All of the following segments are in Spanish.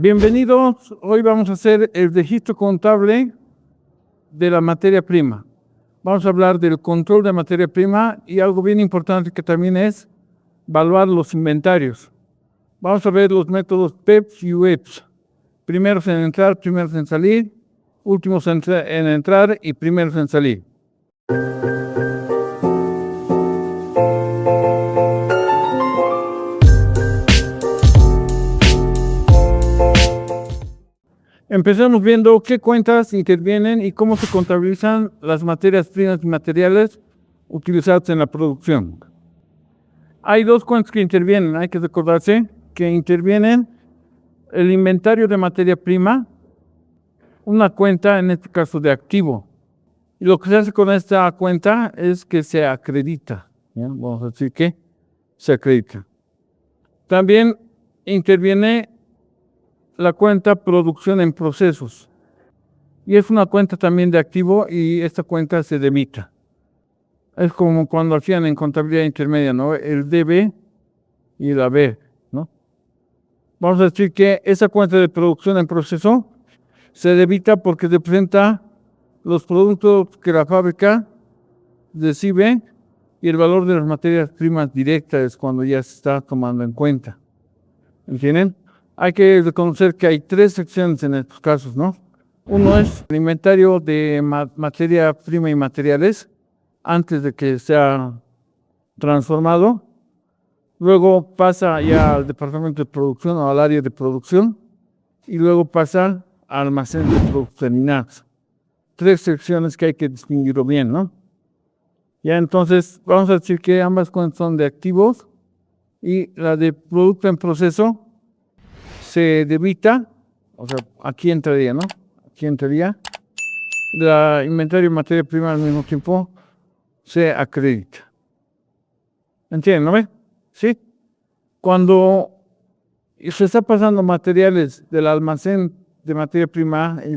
Bienvenidos, hoy vamos a hacer el registro contable de la materia prima. Vamos a hablar del control de materia prima y algo bien importante que también es evaluar los inventarios. Vamos a ver los métodos PEPS y UEPS. Primeros en entrar, primeros en salir, últimos en entrar y primeros en salir. Empezamos viendo qué cuentas intervienen y cómo se contabilizan las materias primas y materiales utilizadas en la producción. Hay dos cuentas que intervienen, hay que recordarse que intervienen el inventario de materia prima, una cuenta en este caso de activo. Y lo que se hace con esta cuenta es que se acredita. ¿Ya? Vamos a decir que se acredita. También interviene la cuenta producción en procesos. Y es una cuenta también de activo y esta cuenta se debita. Es como cuando hacían en contabilidad intermedia, ¿no? El DB y el AB, ¿no? Vamos a decir que esa cuenta de producción en proceso se debita porque representa los productos que la fábrica recibe y el valor de las materias primas directas es cuando ya se está tomando en cuenta. ¿Entienden? Hay que reconocer que hay tres secciones en estos casos, ¿no? Uno es el inventario de materia prima y materiales antes de que sea transformado. Luego pasa ya al departamento de producción o al área de producción. Y luego pasa al almacén de productos terminados. Tres secciones que hay que distinguirlo bien, ¿no? Ya entonces vamos a decir que ambas cuentas son de activos y la de producto en proceso se debita, o sea, aquí entraría, ¿no? Aquí entraría. La inventario de materia prima al mismo tiempo se acredita. ¿Entienden, no ve? ¿Sí? Cuando se está pasando materiales del almacén de materia prima y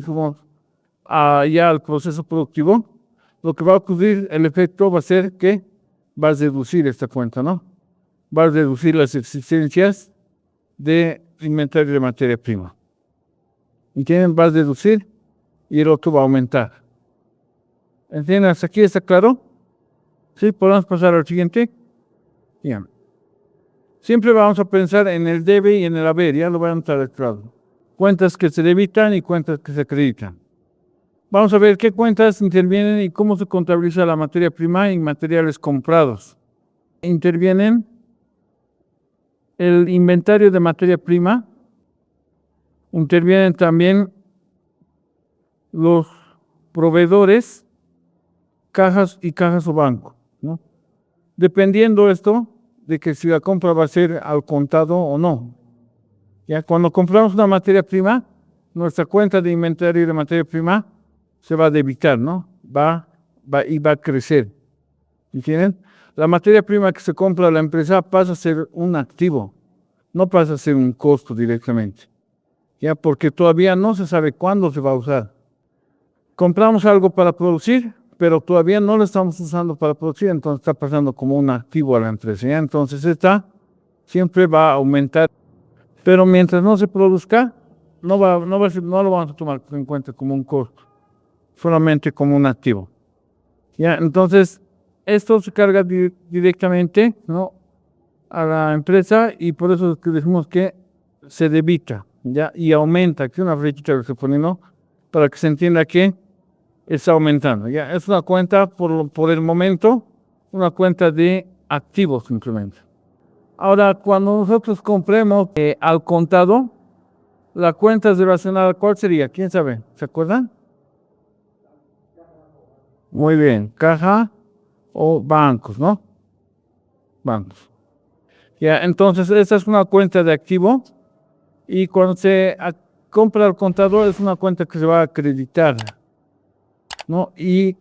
ya al proceso productivo, lo que va a ocurrir, el efecto va a ser que va a reducir esta cuenta, ¿no? Va a reducir las existencias de inventario de materia prima. ¿Entienden? Va a reducir y el otro va a aumentar. ¿Entienden? ¿Hasta aquí está claro? ¿Sí? ¿Podemos pasar al siguiente? Bien. Siempre vamos a pensar en el debe y en el haber, ya lo van a estar claro. Cuentas que se debitan y cuentas que se acreditan. Vamos a ver qué cuentas intervienen y cómo se contabiliza la materia prima y materiales comprados. Intervienen el inventario de materia prima, intervienen también los proveedores, cajas o banco, ¿no? Dependiendo esto de que si la compra va a ser al contado o no. Ya cuando compramos una materia prima, nuestra cuenta de inventario de materia prima se va a debitar, ¿no? Va a crecer. ¿Entienden? La materia prima que se compra a la empresa pasa a ser un activo, no pasa a ser un costo directamente, ya porque todavía no se sabe cuándo se va a usar. Compramos algo para producir, pero todavía no lo estamos usando para producir, entonces está pasando como un activo a la empresa, ¿ya? Entonces esta siempre va a aumentar, pero mientras no se produzca, no lo vamos a tomar en cuenta como un costo, solamente como un activo. ¿Ya? Entonces, esto se carga directamente, ¿no?, a la empresa y por eso es que decimos que se debita, ¿ya? Y aumenta, aquí una flechita que se pone, ¿no?, para que se entienda que está aumentando, ¿ya? Es una cuenta, por el momento, una cuenta de activos simplemente. Ahora, cuando nosotros compremos al contado, la cuenta relacionada, ¿cuál sería? ¿Quién sabe? ¿Se acuerdan? Muy bien, caja o bancos, ¿no? Bancos. Ya, entonces esta es una cuenta de activo y cuando se compra al contador es una cuenta que se va a acreditar, ¿no? Y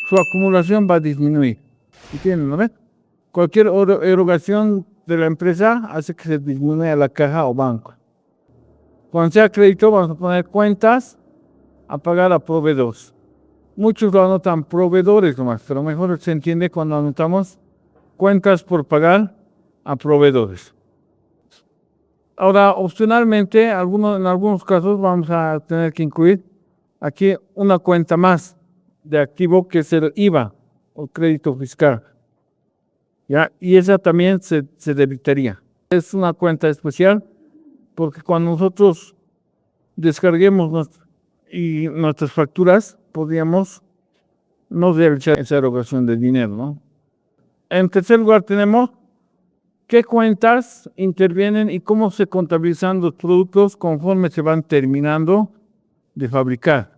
su acumulación va a disminuir. ¿Entienden, no ven? Cualquier erogación de la empresa hace que se disminuya la caja o banco. Cuando sea crédito vamos a poner cuentas a pagar a proveedores. Muchos lo anotan proveedores nomás, pero mejor se entiende cuando anotamos cuentas por pagar a proveedores. Ahora, opcionalmente, en algunos casos vamos a tener que incluir aquí una cuenta más de activo que es el IVA o crédito fiscal. ¿Ya? Y esa también se debitaría. Es una cuenta especial porque cuando nosotros descarguemos nuestras facturas, podríamos no realizar esa erogación de dinero, ¿no? En tercer lugar tenemos qué cuentas intervienen y cómo se contabilizan los productos conforme se van terminando de fabricar.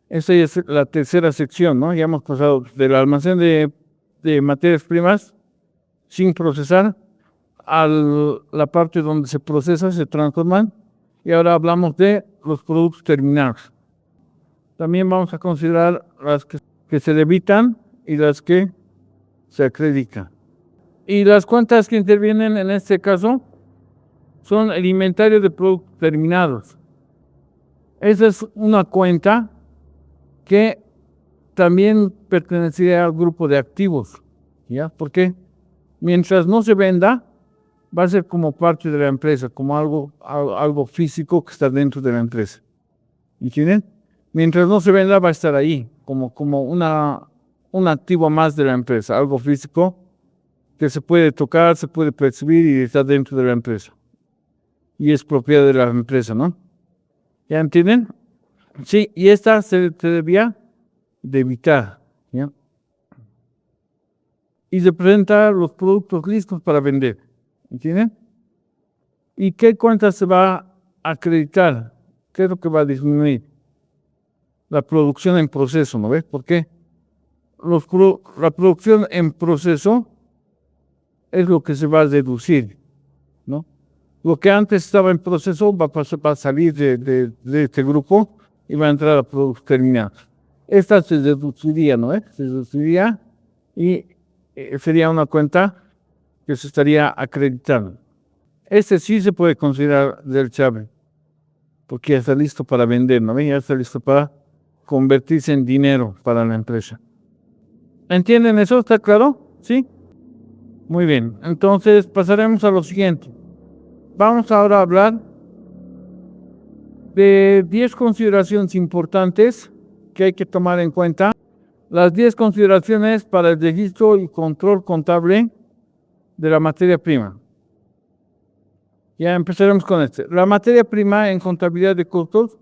Esa es la tercera sección, ¿no? Ya hemos pasado del almacén de materias primas sin procesar a la parte donde se procesa, se transforman, y ahora hablamos de los productos terminados. También vamos a considerar las que se debitan y las que se acreditan. Y las cuentas que intervienen en este caso son el inventario de productos terminados. Esa es una cuenta que también pertenecería al grupo de activos, ¿ya? Porque mientras no se venda, va a ser como parte de la empresa, como algo físico que está dentro de la empresa. ¿Entienden? Mientras no se venda, va a estar ahí, como un activo más de la empresa, algo físico que se puede tocar, se puede percibir y está dentro de la empresa. Y es propiedad de la empresa, ¿no? ¿Ya entienden? Sí, y esta se debía debitar, ¿ya? Y representa los productos listos para vender. ¿Entienden? ¿Y qué cuenta se va a acreditar? ¿Qué es lo que va a disminuir? La producción en proceso, ¿no ves? ¿Por qué? La producción en proceso es lo que se va a deducir, ¿no? Lo que antes estaba en proceso va a salir de este grupo y va a entrar a productos terminados. Esta se deduciría, ¿no? Se deduciría y sería una cuenta que se estaría acreditando. Este sí se puede considerar del chave, porque ya está listo para vender, ¿no? Ya está listo para convertirse en dinero para la empresa. ¿Entienden eso? ¿Está claro? ¿Sí? Muy bien. Entonces pasaremos a lo siguiente. Vamos ahora a hablar de 10 consideraciones importantes que hay que tomar en cuenta. Las 10 consideraciones para el registro y control contable de la materia prima. Ya empezaremos con este. La materia prima en contabilidad de costos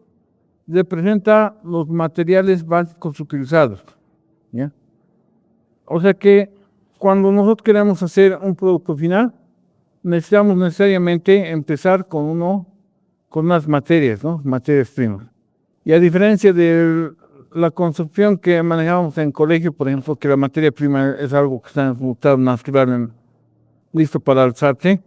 representa los materiales básicos utilizados. ¿Ya? O sea que cuando nosotros queremos hacer un producto final, necesitamos necesariamente empezar con unas materias, ¿no? Materias primas. Y a diferencia de la concepción que manejamos en colegio, por ejemplo, que la materia prima es algo que está en su estado natural, listo para alzarse,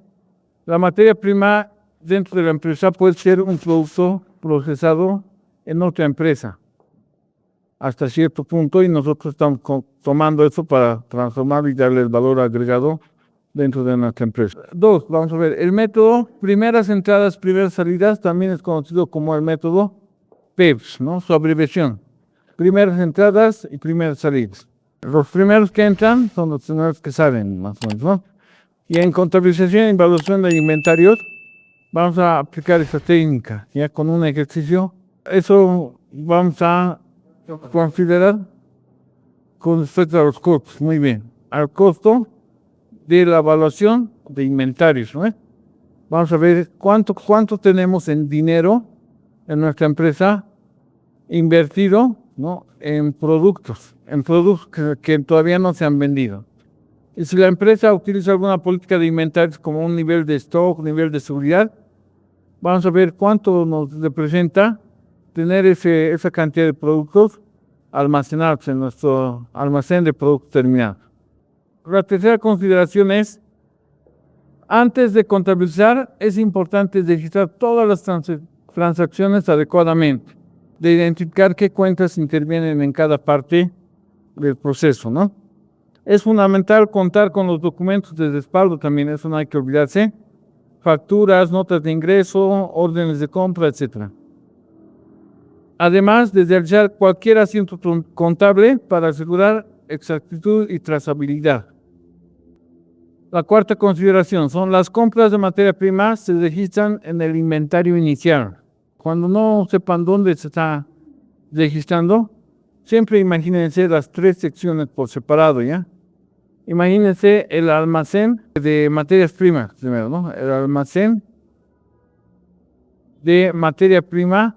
la materia prima dentro de la empresa puede ser un producto procesado en otra empresa hasta cierto punto, y nosotros estamos tomando eso para transformarlo y darle el valor agregado dentro de nuestra empresa. 2, vamos a ver, el método primeras entradas, primeras salidas también es conocido como el método PEPS, ¿no? Su abreviación. Primeras entradas y primeras salidas. Los primeros que entran son los primeros que salen, más o menos, ¿no? Y en contabilización y evaluación de inventarios vamos a aplicar esta técnica, ya con un ejercicio. Eso vamos a considerar con respecto a los costos. Muy bien. Al costo de la evaluación de inventarios, ¿no? Vamos a ver cuánto tenemos en dinero en nuestra empresa invertido, ¿no? En productos que todavía no se han vendido. Y si la empresa utiliza alguna política de inventarios como un nivel de stock, nivel de seguridad, vamos a ver cuánto nos representa tener esa cantidad de productos almacenados en nuestro almacén de productos terminados. La tercera consideración es, antes de contabilizar, es importante registrar todas las transacciones adecuadamente, de identificar qué cuentas intervienen en cada parte del proceso, ¿no? Es fundamental contar con los documentos de respaldo también, eso no hay que olvidarse. Facturas, notas de ingreso, órdenes de compra, etc. Además de realizar cualquier asiento contable para asegurar exactitud y trazabilidad. La cuarta consideración son las compras de materia prima se registran en el inventario inicial. Cuando no sepan dónde se está registrando, siempre imagínense las tres secciones por separado, ¿ya? Imagínense el almacén de materias primas, primero, ¿no? El almacén de materia prima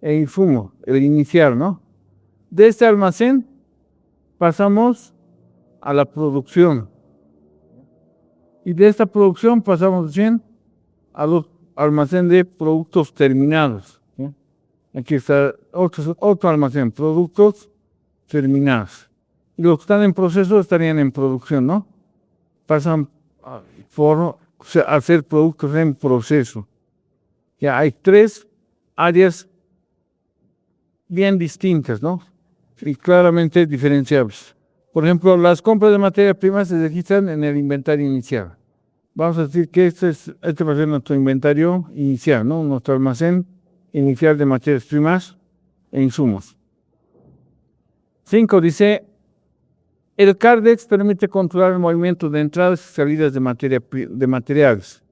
e insumo, el inicial, ¿no? De este almacén pasamos a la producción. Y de esta producción pasamos bien a los almacén de productos terminados, ¿sí? Aquí está otro almacén, productos terminados. Y los que están en proceso estarían en producción, ¿no? Pasan por hacer productos en proceso. Ya hay tres áreas bien distintas, ¿no? Y claramente diferenciables. Por ejemplo, las compras de materia prima se registran en el inventario inicial. Vamos a decir que este va a ser nuestro inventario inicial, ¿no? Nuestro almacén inicial de materias primas e insumos. 5 dice, el CARDEX permite controlar el movimiento de entradas y salidas de materiales.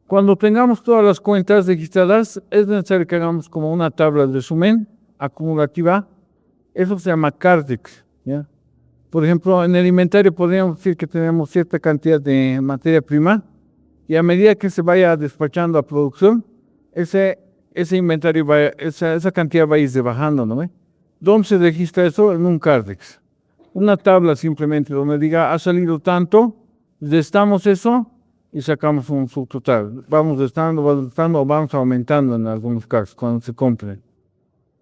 Cuando tengamos todas las cuentas registradas, es necesario que hagamos como una tabla de resumen acumulativa. Eso se llama CARDEX, ¿ya? Por ejemplo, en el inventario podríamos decir que tenemos cierta cantidad de materia prima y a medida que se vaya despachando a producción, ese inventario, esa cantidad va a ir bajando, ¿no? ¿Dónde se registra eso? En un CARDEX. Una tabla simplemente donde diga, ha salido tanto, restamos eso y sacamos un subtotal. Vamos restando o vamos aumentando en algunos casos cuando se compren.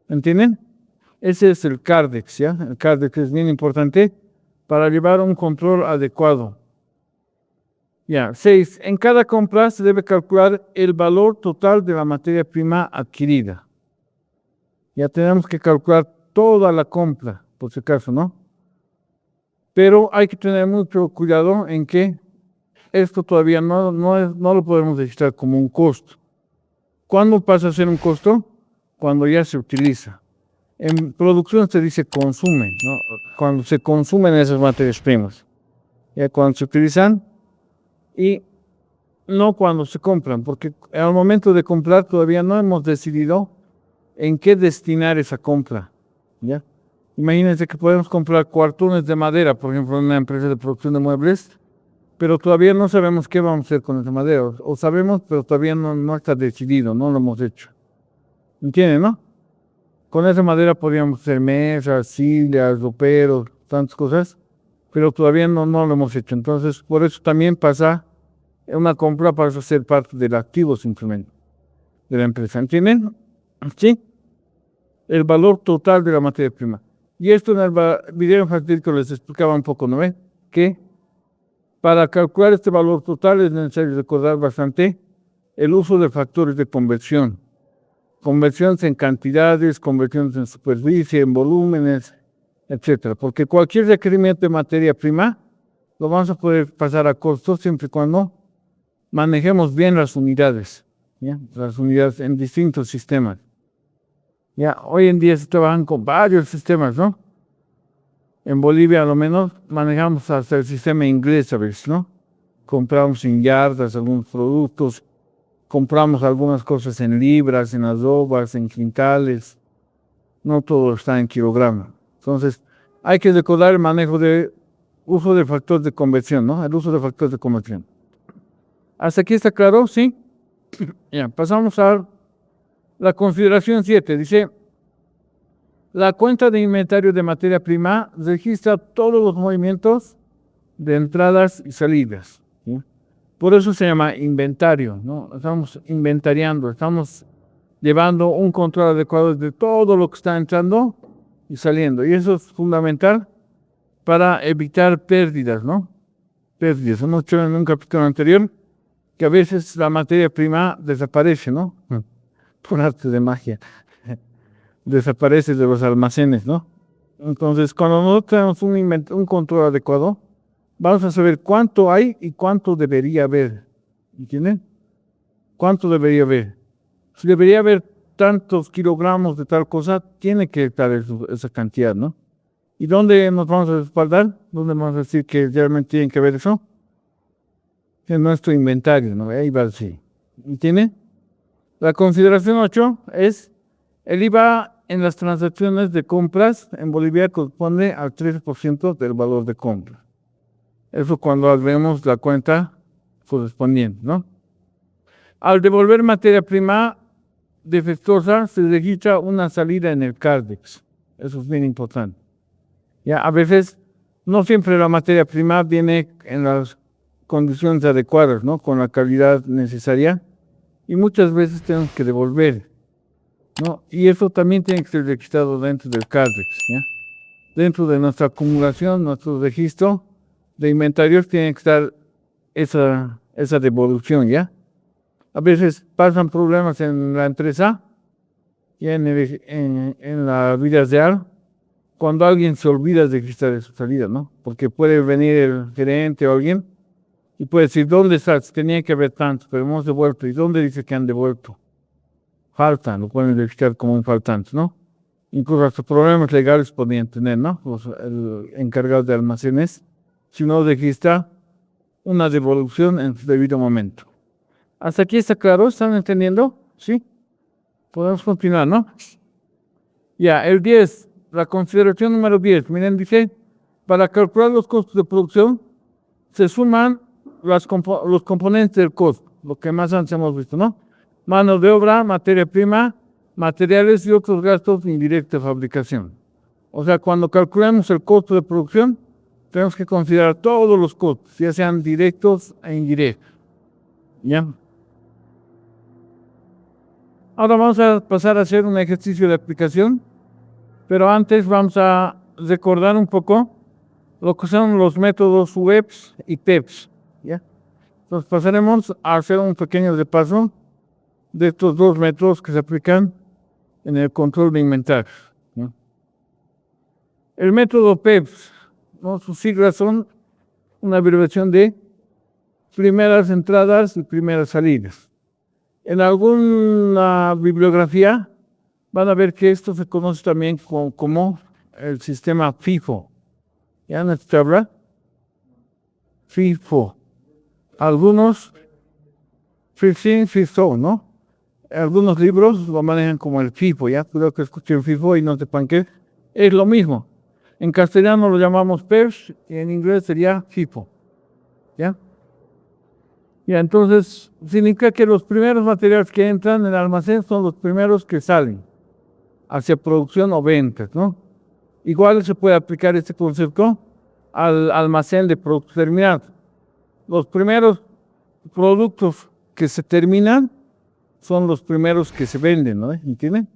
¿Entienden? Ese es el CARDEX, ¿ya? El CARDEX es bien importante para llevar un control adecuado. Ya, 6. En cada compra se debe calcular el valor total de la materia prima adquirida. Ya tenemos que calcular toda la compra, por si acaso, ¿no? Pero hay que tener mucho cuidado en que esto todavía no lo podemos registrar como un costo. ¿Cuándo pasa a ser un costo? Cuando ya se utiliza. En producción se dice consume, ¿no? Cuando se consumen esas materias primas. Ya cuando se utilizan y no cuando se compran, porque al momento de comprar todavía no hemos decidido en qué destinar esa compra, ¿ya? Imagínense que podemos comprar cuartones de madera, por ejemplo, en una empresa de producción de muebles, pero todavía no sabemos qué vamos a hacer con esa madera. O sabemos, pero todavía no está decidido, no lo hemos hecho. ¿Entienden, no? Con esa madera podríamos hacer mesas, sillas, roperos, tantas cosas, pero todavía no lo hemos hecho. Entonces, por eso también pasa una compra para ser parte del activo simplemente de la empresa. ¿Entienden? ¿Sí? El valor total de la materia prima. Y esto en el video infantil que les explicaba un poco, ¿no ven? Que para calcular este valor total es necesario recordar bastante el uso de factores de conversión. Conversiones en cantidades, conversiones en superficie, en volúmenes, etc. Porque cualquier requerimiento de materia prima lo vamos a poder pasar a costos siempre y cuando manejemos bien las unidades, ¿ya? Las unidades en distintos sistemas. Ya, hoy en día se trabajan con varios sistemas, ¿no? En Bolivia, a lo menos, manejamos hasta el sistema inglés a veces, ¿no? Compramos en yardas algunos productos, compramos algunas cosas en libras, en arrobas, en quintales. No todo está en kilogramos. Entonces, hay que recordar el manejo de uso de factores de conversión, ¿no? El uso de factores de conversión. ¿Hasta aquí está claro? ¿Sí? Ya, pasamos a la consideración 7. Dice, la cuenta de inventario de materia prima registra todos los movimientos de entradas y salidas, ¿sí? Por eso se llama inventario, ¿no? Estamos inventariando, estamos llevando un control adecuado de todo lo que está entrando y saliendo. Y eso es fundamental para evitar pérdidas, ¿no? Pérdidas. Hemos hecho en un capítulo anterior que a veces la materia prima desaparece, ¿no? Por arte de magia. Desaparece de los almacenes, ¿no? Entonces, cuando no tenemos un control adecuado, vamos a saber cuánto hay y cuánto debería haber. ¿Entienden? ¿Cuánto debería haber? Si debería haber tantos kilogramos de tal cosa, tiene que estar esa cantidad, ¿no? ¿Y dónde nos vamos a respaldar? ¿Dónde vamos a decir que realmente tiene que haber eso? en nuestro inventario, ¿no? Ahí va así. ¿Entiende? La consideración 8 es el IVA en las transacciones de compras en Bolivia corresponde al 13% del valor de compra. Eso cuando vemos la cuenta correspondiente, ¿no? Al devolver materia prima defectuosa se registra una salida en el Cardex. Eso es bien importante. Ya, a veces no siempre la materia prima viene en las condiciones adecuadas, ¿no? Con la calidad necesaria. Y muchas veces tenemos que devolver, ¿no? Y eso también tiene que ser registrado dentro del Cardex, ¿ya? Dentro de nuestra acumulación, nuestro registro de inventarios tiene que estar esa devolución, ¿ya? A veces pasan problemas en la empresa y en la vida real cuando alguien se olvida de registrar su salida, ¿no? Porque puede venir el gerente o alguien y puede decir, ¿dónde estás? Tenía que haber tanto, pero hemos devuelto. ¿Y dónde dice que han devuelto? Faltan, lo pueden registrar como un faltante, ¿no? Incluso hasta problemas legales podrían tener, ¿no? El encargado de almacenes, si no registra una devolución en su debido momento. ¿Hasta aquí está claro? ¿Están entendiendo? ¿Sí? Podemos continuar, ¿no? Ya, el 10, la consideración número 10. Miren, dice, para calcular los costos de producción, se suman los componentes del costo, lo que más antes hemos visto, ¿no? Mano de obra, materia prima, materiales y otros gastos indirectos de fabricación. O sea, cuando calculamos el costo de producción, tenemos que considerar todos los costos, ya sean directos e indirectos. ¿Ya? Ahora vamos a pasar a hacer un ejercicio de aplicación, pero antes vamos a recordar un poco lo que son los métodos WEPS y PEPS. ¿Ya? Entonces pasaremos a hacer un pequeño repaso de estos dos métodos que se aplican en el control de inventario, ¿no? El método PEPS, ¿no? Sus siglas son una abreviación de primeras entradas y primeras salidas. En alguna bibliografía van a ver que esto se conoce también como el sistema FIFO. ¿Ya no se habla? FIFO. Algunos, FIFO, ¿no? Algunos libros lo manejan como el FIFO, ¿ya? Creo que escuchen FIFO y no sepan qué. Es lo mismo. En castellano lo llamamos PEPS y en inglés sería FIFO. ¿Ya? Y entonces significa que los primeros materiales que entran en el almacén son los primeros que salen hacia producción o ventas, ¿no? Igual se puede aplicar este concepto al almacén de productos terminados. Los primeros productos que se terminan son los primeros que se venden, ¿no? ¿Entienden?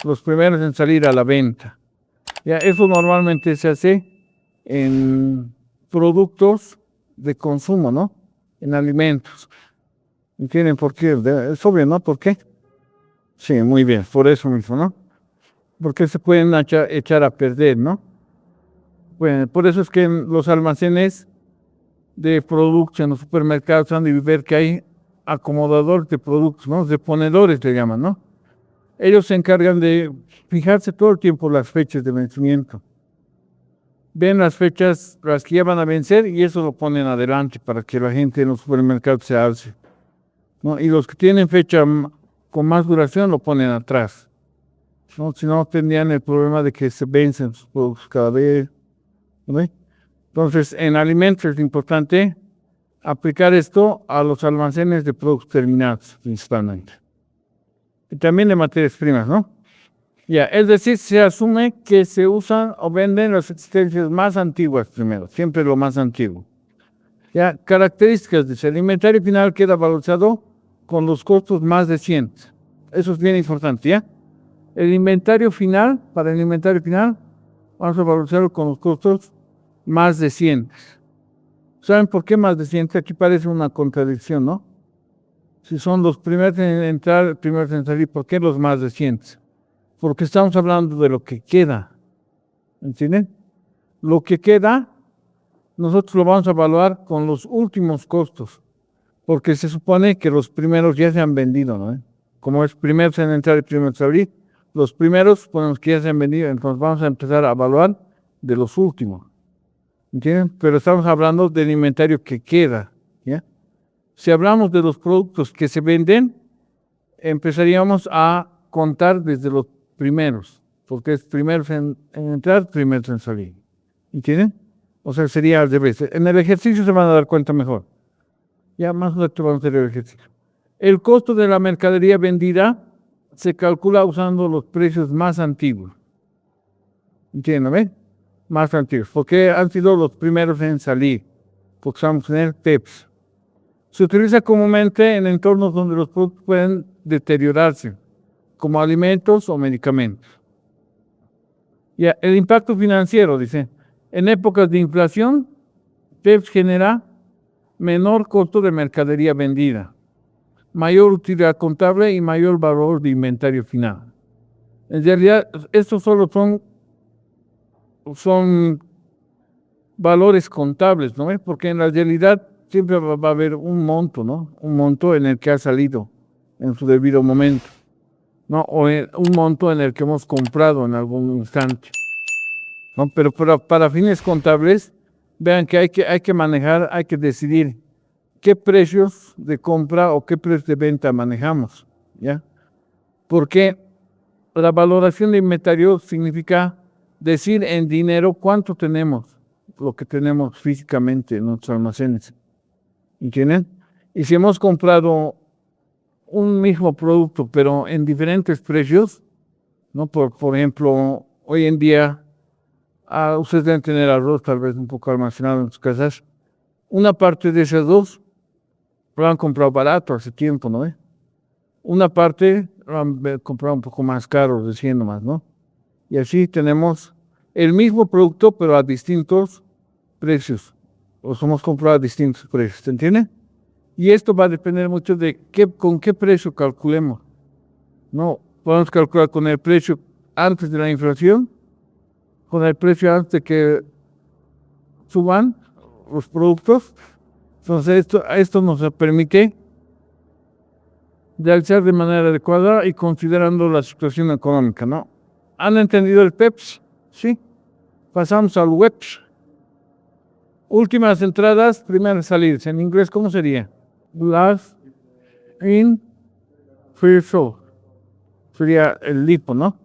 Los primeros en salir a la venta. Ya, eso normalmente se hace en productos de consumo, ¿no? En alimentos. ¿Entienden por qué? Es obvio, ¿no? ¿Por qué? Sí, muy bien, por eso mismo, ¿no? Porque se pueden echar a perder, ¿no? Bueno, por eso es que en los almacenes de productos en los supermercados han de ver que hay acomodadores de productos, ¿no? Deponedores le llaman, ¿no? Ellos se encargan de fijarse todo el tiempo las fechas de vencimiento. Ven las fechas, las que ya van a vencer, y eso lo ponen adelante para que la gente en los supermercados se alce, ¿no? Y los que tienen fecha con más duración lo ponen atrás, ¿no? Si no, tendrían el problema de que se vencen sus productos cada vez, ¿no? Entonces, en alimentos es importante aplicar esto a los almacenes de productos terminados, principalmente. Y también de materias primas, ¿no? Ya, es decir, se asume que se usan o venden las existencias más antiguas primero, siempre lo más antiguo. Ya, características de el inventario final queda valorizado con los costos más recientes. Eso es bien importante, ¿ya? El inventario final, para el inventario final, vamos a valorizarlo con los costos más recientes. ¿Saben por qué más recientes? Aquí parece una contradicción, ¿no? Si son los primeros en entrar, primeros en salir, ¿por qué los más recientes? Porque estamos hablando de lo que queda. ¿Entienden? Lo que queda, nosotros lo vamos a evaluar con los últimos costos. Porque se supone que los primeros ya se han vendido, ¿no? Como es primeros en entrar y primeros en salir, los primeros ponemos que ya se han vendido, entonces vamos a empezar a evaluar de los últimos. ¿Entienden? Pero estamos hablando del inventario que queda, ¿ya? Si hablamos de los productos que se venden, empezaríamos a contar desde los primeros, porque es primero en entrar, primero en salir. ¿Entienden? O sea, sería al revés. En el ejercicio se van a dar cuenta mejor. Ya más rato vamos a hacer el ejercicio. El costo de la mercadería vendida se calcula usando los precios más antiguos. ¿Entienden? Más antiguos. Porque han sido los primeros en salir. Porque vamos a tener PEPs. Se utiliza comúnmente en entornos donde los productos pueden deteriorarse, como alimentos o medicamentos. Ya, el impacto financiero, dice, en épocas de inflación, PEPs genera menor costo de mercadería vendida, mayor utilidad contable y mayor valor de inventario final. En realidad, estos solo son valores contables, ¿no? Porque en la realidad siempre va a haber un monto, ¿no? Un monto en el que ha salido en su debido momento, ¿no? O un monto en el que hemos comprado en algún instante, ¿no? Pero para fines contables, vean que hay que manejar, hay que decidir qué precios de compra o qué precios de venta manejamos, ¿ya? Porque la valoración de inventario significa decir en dinero cuánto tenemos, lo que tenemos físicamente en nuestros almacenes. ¿Entienden? Y si hemos comprado un mismo producto, pero en diferentes precios, ¿no? Por ejemplo, hoy en día, ustedes deben tener arroz tal vez un poco almacenado en sus casas. Una parte de esas dos lo han comprado barato hace tiempo, ¿no? Una parte lo han comprado un poco más caro, recién nomás, ¿no? Y así tenemos el mismo producto, pero a distintos precios. Los hemos comprado a distintos precios, ¿se entiende? Y esto va a depender mucho de con qué precio calculemos. No, podemos calcular con el precio antes de la inflación, con el precio antes de que suban los productos. Entonces esto nos permite realizar de manera adecuada y considerando la situación económica, ¿no? ¿Han entendido el PEPS? Sí. Pasamos al WEPS. Últimas entradas, primeras salidas. En inglés, ¿cómo sería? Last in, first out. Sería el LIFO, ¿no?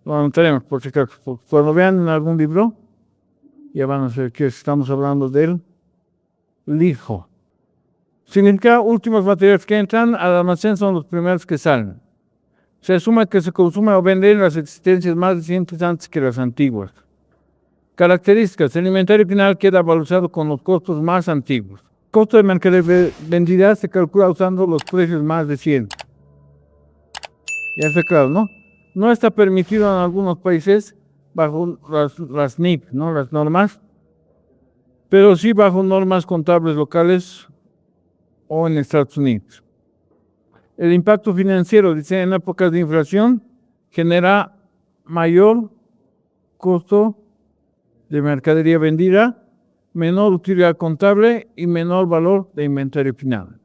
Lo anotaremos por si acaso. Cuando vean en algún libro, ya van a saber que estamos hablando del LIFO. Significa últimos materiales que entran al almacén son los primeros que salen. Se asume que se consume o vende las existencias más recientes antes que las antiguas. Características. El inventario final queda valorizado con los costos más antiguos. El costo de mercadería vendida se calcula usando los precios más recientes. Ya está claro, ¿no? No está permitido en algunos países bajo las NIP, ¿no? Las normas, pero sí bajo normas contables locales o en Estados Unidos. El impacto financiero, dice, en épocas de inflación genera mayor costo de mercadería vendida, menor utilidad contable y menor valor de inventario final.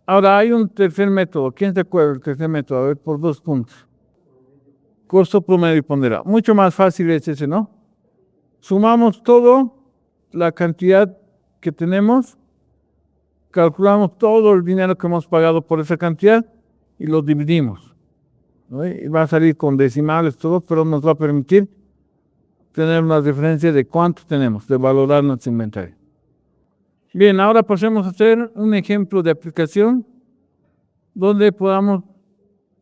Ahora hay un tercer método. ¿Quién se acuerda del tercer método? A ver, por 2 puntos. Costo promedio y ponderado. Mucho más fácil es ese, ¿no? Sumamos todo, la cantidad que tenemos, calculamos todo el dinero que hemos pagado por esa cantidad y lo dividimos, ¿no? Y va a salir con decimales todo, pero nos va a permitir tener una referencia de cuánto tenemos, de valorar nuestro inventario. Bien, ahora pasemos a hacer un ejemplo de aplicación donde podamos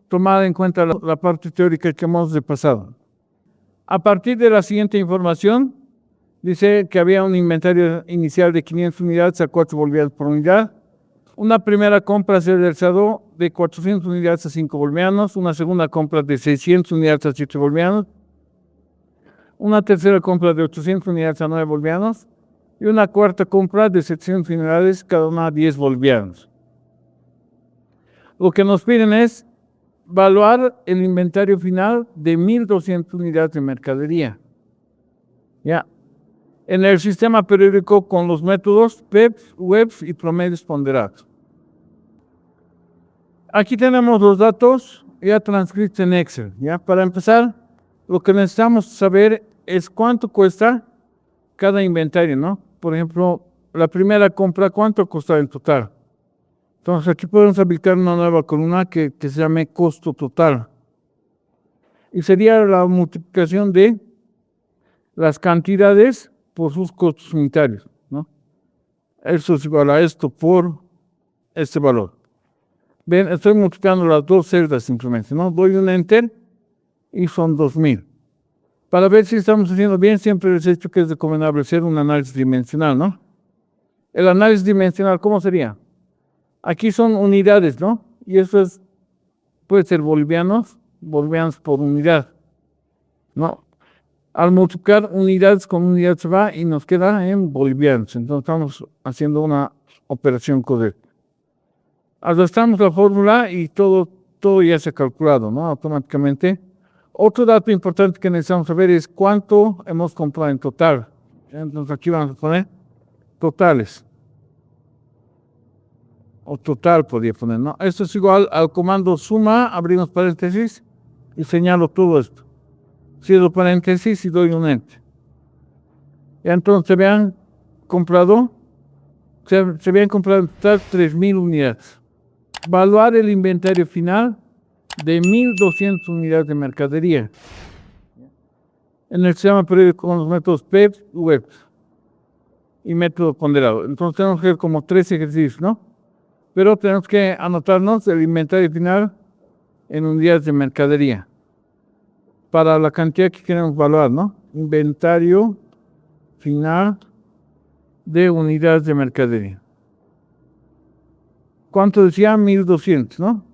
tomar en cuenta la parte teórica que hemos repasado. A partir de la siguiente información, dice que había un inventario inicial de 500 unidades a 4 bolivianos por unidad. Una primera compra se realizó de 400 unidades a 5 bolivianos, una segunda compra de 600 unidades a 7 bolivianos, una tercera compra de 800 unidades a 9 bolivianos y una cuarta compra de 700 unidades, cada una a 10 bolivianos. Lo que nos piden es evaluar el inventario final de 1.200 unidades de mercadería. Ya. En el sistema periódico con los métodos PEPS, WEPS y promedios ponderados. Aquí tenemos los datos ya transcritos en Excel. ¿Ya? Para empezar, lo que necesitamos saber es cuánto cuesta cada inventario, ¿no? Por ejemplo, la primera compra, ¿cuánto costó en total? Entonces aquí podemos aplicar una nueva columna que se llame costo total. Y sería la multiplicación de las cantidades por sus costos unitarios, ¿no? Esto es igual a esto por este valor. Ven, estoy multiplicando las dos celdas simplemente, ¿no? Doy un enter y son 2000. Para ver si estamos haciendo bien, siempre les he dicho que es recomendable hacer un análisis dimensional, ¿no? El análisis dimensional, ¿cómo sería? Aquí son unidades, ¿no? Y eso es, puede ser bolivianos por unidad, ¿no? Al multiplicar unidades con unidades se va y nos queda en bolivianos. Entonces estamos haciendo una operación correcta. Arrastramos la fórmula y todo ya se ha calculado, ¿no? Automáticamente. Otro dato importante que necesitamos saber es cuánto hemos comprado en total. Entonces aquí vamos a poner totales. O total podría poner, ¿no? Esto es igual al comando suma, abrimos paréntesis y señalo todo esto. Cierro paréntesis y doy un enter. Y entonces se habían comprado en total 3.000 unidades. Evaluar el inventario final de 1.200 unidades de mercadería. En el sistema periódico con los métodos PEP, web y método ponderado. Entonces tenemos que ver como 3 ejercicios, ¿no? Pero tenemos que anotarnos el inventario final en unidades de mercadería. Para la cantidad que queremos evaluar, ¿no? Inventario final de unidades de mercadería. ¿Cuánto decía? 1.200, ¿no?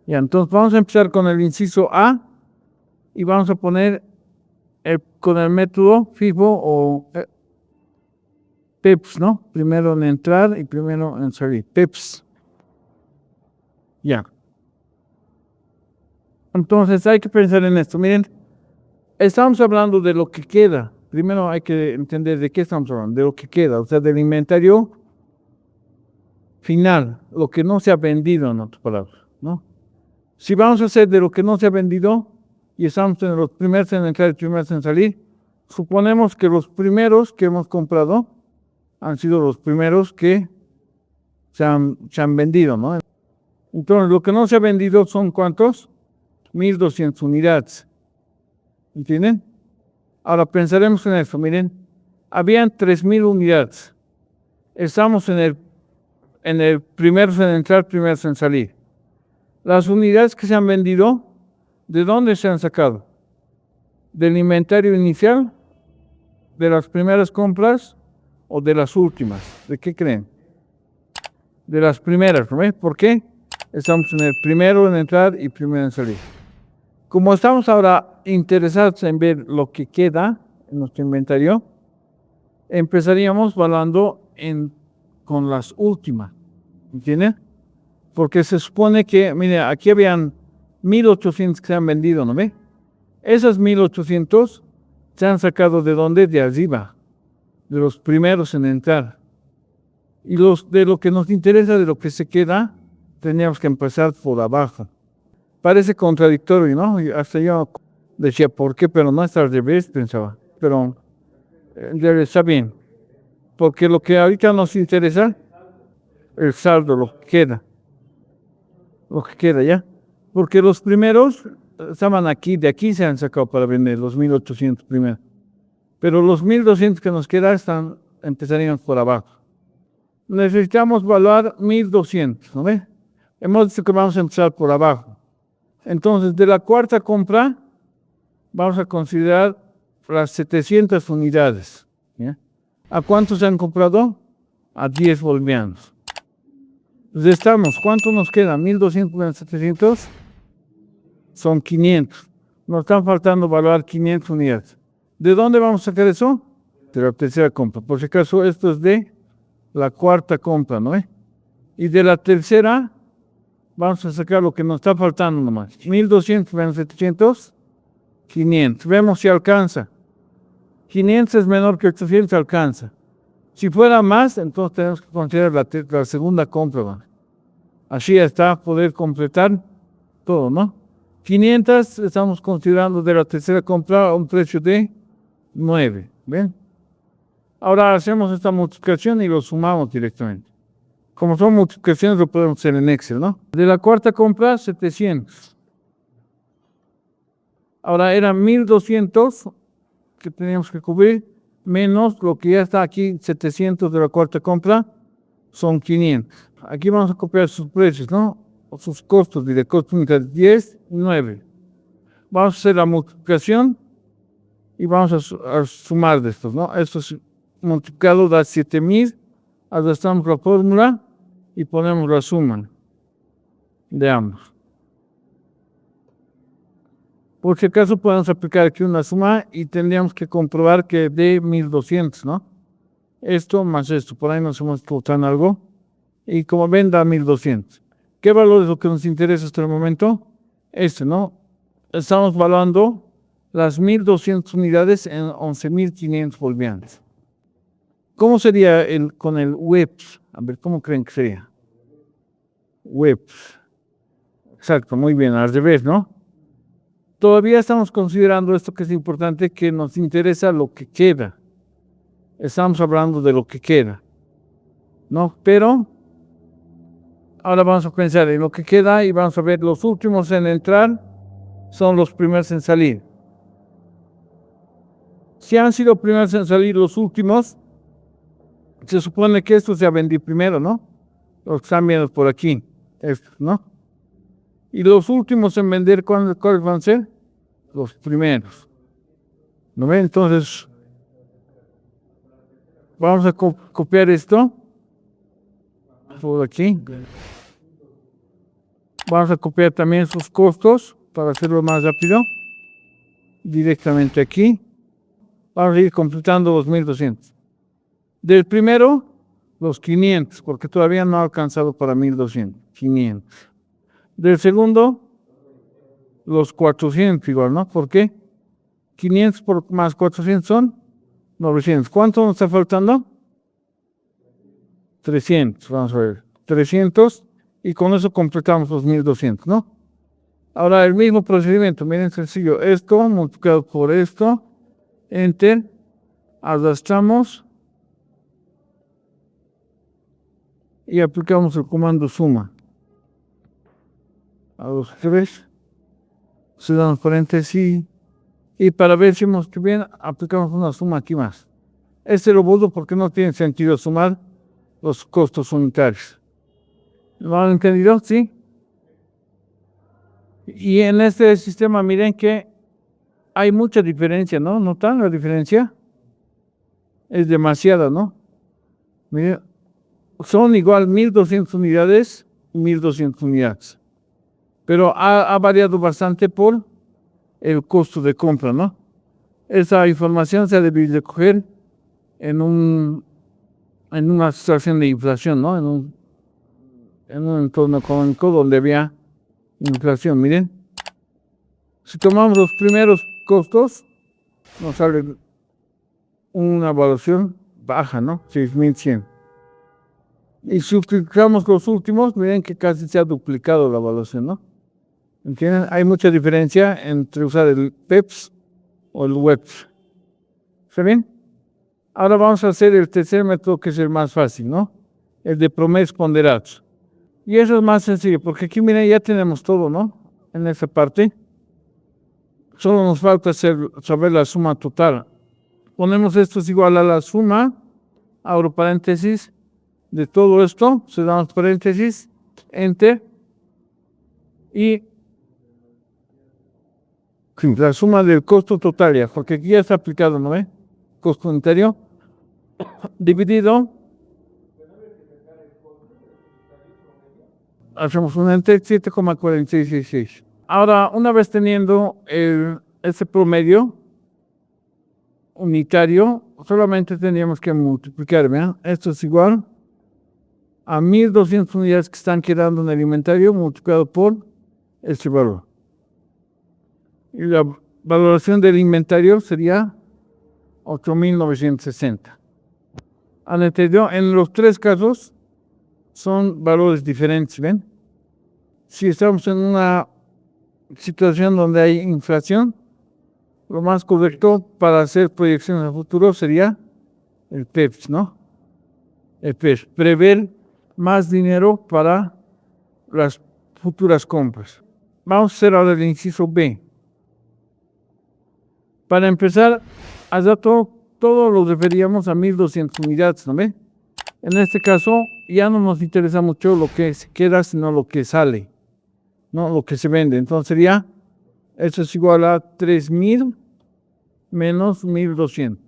Ya, entonces vamos a empezar con el inciso A y vamos a poner con el método FIFO o PEPS, ¿no? Primero en entrar y primero en salir. PEPS. Ya. Entonces hay que pensar en esto. Miren, estamos hablando de lo que queda. Primero hay que entender de qué estamos hablando, de lo que queda, o sea, del inventario final, lo que no se ha vendido, en otras palabras, ¿no? Si vamos a hacer de lo que no se ha vendido y estamos en los primeros en entrar y primeros en salir, suponemos que los primeros que hemos comprado han sido los primeros que se han vendido, ¿no? Entonces, lo que no se ha vendido son ¿cuántos? 1.200 unidades. ¿Entienden? Ahora pensaremos en eso. Miren, habían 3.000 unidades. Estamos en el primero en entrar, primero en salir. Las unidades que se han vendido, ¿de dónde se han sacado? ¿Del inventario inicial? ¿De las primeras compras? ¿O de las últimas? ¿De qué creen? De las primeras, ¿no? ¿Por qué? Estamos en el primero en entrar y primero en salir. Como estamos ahora interesados en ver lo que queda en nuestro inventario, empezaríamos evaluando con las últimas. ¿Entienden? Porque se supone que, mire, aquí habían 1.800 que se han vendido, ¿no ve? Esas 1.800 se han sacado ¿de dónde? De arriba, de los primeros en entrar. Y de lo que nos interesa, de lo que se queda, teníamos que empezar por abajo. Parece contradictorio, ¿no? Y hasta yo decía, ¿por qué? Pero no está al revés, pensaba. Pero está bien. Porque lo que ahorita nos interesa, el saldo, lo que queda. Lo que queda, ¿ya? Porque los primeros estaban aquí, de aquí se han sacado para vender, los 1.800 primeros. Pero los 1.200 que nos quedan empezarían por abajo. Necesitamos evaluar 1.200, ¿no ve? Hemos dicho que vamos a empezar por abajo. Entonces, de la cuarta compra, vamos a considerar las 700 unidades. ¿Ya? ¿A cuántos se han comprado? A 10 bolivianos. Restamos, ¿cuánto nos queda? 1.200 menos 700 son 500. Nos están faltando evaluar 500 unidades. ¿De dónde vamos a sacar eso? De la tercera compra. Por si acaso, esto es de la cuarta compra, ¿no? Y de la tercera, vamos a sacar lo que nos está faltando nomás. 1.200 menos 700, 500. Vemos si alcanza. 500 es menor que 800, alcanza. Si fuera más, entonces tenemos que considerar la segunda compra, ¿no? Así está, poder completar todo, ¿no? 500 estamos considerando de la tercera compra a un precio de 9, ¿ven? Ahora hacemos esta multiplicación y lo sumamos directamente. Como son multiplicaciones, lo podemos hacer en Excel, ¿no? De la cuarta compra, 700. Ahora eran 1200 que teníamos que cubrir, menos lo que ya está aquí, 700 de la cuarta compra, son 500. Aquí vamos a copiar sus precios, ¿no? O sus costos, de costo unitario, 10, 9. Vamos a hacer la multiplicación y vamos a sumar de estos, ¿no? Esto es multiplicado da 7000, arrastramos la fórmula y ponemos la suma de ambos. Por si acaso podemos aplicar aquí una suma y tendríamos que comprobar que de 1200, ¿no? Esto más esto, por ahí nos hemos equivocado en algo. Y como ven da 1200. ¿Qué valor es lo que nos interesa hasta el momento? Este, ¿no? Estamos evaluando las 1200 unidades en 11.500 bolivianos. ¿Cómo sería con el WEPS? A ver, ¿cómo creen que sería? WEPS. Exacto, muy bien, al revés, ¿no? Todavía estamos considerando esto que es importante, que nos interesa lo que queda. Estamos hablando de lo que queda, ¿no? Pero ahora vamos a pensar en lo que queda y vamos a ver los últimos en entrar son los primeros en salir. Si han sido primeros en salir los últimos, se supone que estos ya vendí primero, ¿no? Los que están viendo por aquí, estos, ¿no? Y los últimos en vender, ¿cuáles van a ser? Los primeros. ¿No ven? Entonces, vamos a copiar esto por aquí. Vamos a copiar también sus costos para hacerlo más rápido. Directamente aquí. Vamos a ir completando los 1200. Del primero, los 500, porque todavía no ha alcanzado para 1200. 500. Del segundo, los 400 igual, ¿no? ¿Por qué? 500 por más 400 son 900. ¿Cuánto nos está faltando? 300, vamos a ver. 300 y con eso completamos los 1200, ¿no? Ahora el mismo procedimiento, miren, sencillo. Esto multiplicado por esto, enter, arrastramos y aplicamos el comando suma. A los tres, cerramos paréntesis y para ver si hemos hecho bien, aplicamos una suma aquí más. Este lo borro porque no tiene sentido sumar los costos unitarios. ¿Lo han entendido? ¿Sí? Y en este sistema miren que hay mucha diferencia, ¿no? ¿Notan la diferencia? Es demasiada, ¿no? Miren, son igual 1200 unidades, 1200 unidades. Pero ha variado bastante por el costo de compra, ¿no? Esa información se debe recoger en una situación de inflación, ¿no? En un entorno económico donde había inflación. Miren, si tomamos los primeros costos, nos sale una evaluación baja, ¿no? 6100. Y si utilizamos los últimos, miren que casi se ha duplicado la evaluación, ¿no? ¿Entienden? Hay mucha diferencia entre usar el PEPS o el WEPS. ¿Está bien? Ahora vamos a hacer el tercer método, que es el más fácil, ¿no? El de promedios ponderados. Y eso es más sencillo, porque aquí, miren, ya tenemos todo, ¿no? En esa parte. Solo nos falta saber la suma total. Ponemos esto es igual a la suma, abro paréntesis, de todo esto, cerramos paréntesis, enter, y la suma del costo total ya, porque aquí ya está aplicado, ¿no ve? Costo unitario, dividido, hacemos un enter, 7,4666. Ahora, una vez teniendo este promedio unitario, solamente tendríamos que multiplicar, ¿vean? Esto es igual a 1200 unidades que están quedando en el inventario multiplicado por este valor. Y la valoración del inventario sería 8.960. ¿Han entendido? En los tres casos son valores diferentes, ¿ven? Si estamos en una situación donde hay inflación, lo más correcto para hacer proyecciones a futuro sería el PEPS, ¿no? El PEPS, prever más dinero para las futuras compras. Vamos a hacer ahora el inciso B. Para empezar, al dato todo lo referíamos a 1200 unidades, ¿no ve? En este caso, ya no nos interesa mucho lo que se queda, sino lo que sale, no lo que se vende. Entonces sería, eso es igual a 3000 menos 1200.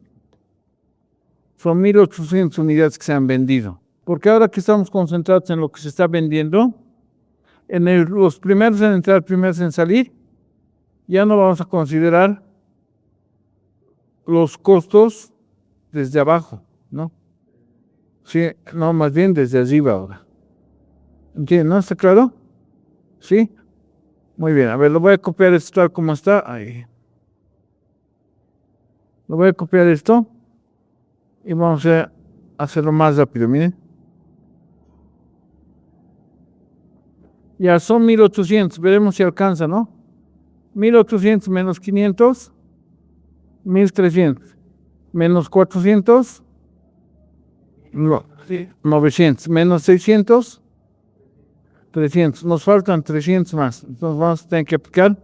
Son 1800 unidades que se han vendido. Porque ahora que estamos concentrados en lo que se está vendiendo, los primeros en entrar, primeros en salir, ya no vamos a considerar los costos desde abajo, ¿no? Sí, no, más bien desde arriba ahora. ¿Entienden? ¿No? ¿Está claro? ¿Sí? Muy bien. A ver, lo voy a copiar esto tal como está. Ahí. Lo voy a copiar esto. Y vamos a hacerlo más rápido, miren. Ya son 1800. Veremos si alcanza, ¿no? 1800 menos 500. 1300. Menos 400. No, 900 menos 600, 300. Nos faltan 300 más. Entonces vamos a tener que aplicar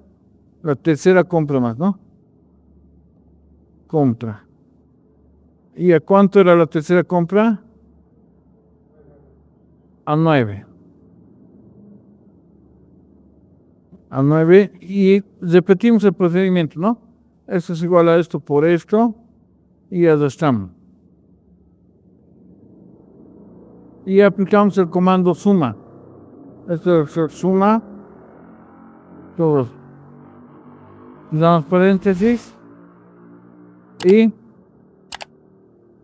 la tercera compra más, ¿no? Compra. ¿Y a cuánto era la tercera compra? A 9. A 9. Y repetimos el procedimiento, ¿no? Esto es igual a esto por esto. Y arrastramos. Y aplicamos el comando suma. Esto es suma. Todos. Damos paréntesis. Y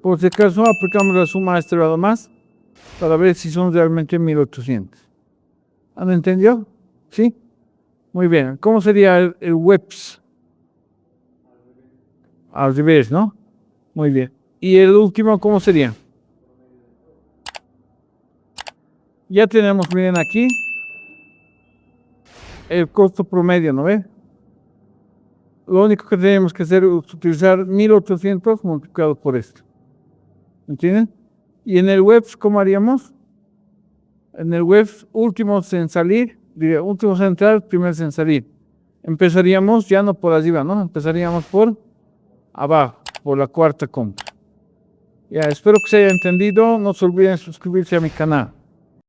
por si acaso aplicamos la suma a este lado más. Para ver si son realmente 1800. ¿Han entendido? ¿Sí? Muy bien. ¿Cómo sería el WEPS? Al revés, ¿no? Muy bien. ¿Y el último cómo sería? Ya tenemos, miren aquí, el costo promedio, ¿no ve? Lo único que tenemos que hacer es utilizar 1800 multiplicado por esto. ¿Entienden? Y en el web, ¿cómo haríamos? En el web, últimos en salir, últimos en entrar, primeros en salir. Empezaríamos ya no por arriba, ¿no? Empezaríamos por abajo, por la cuarta compra. Ya, espero que se haya entendido. No se olviden suscribirse a mi canal.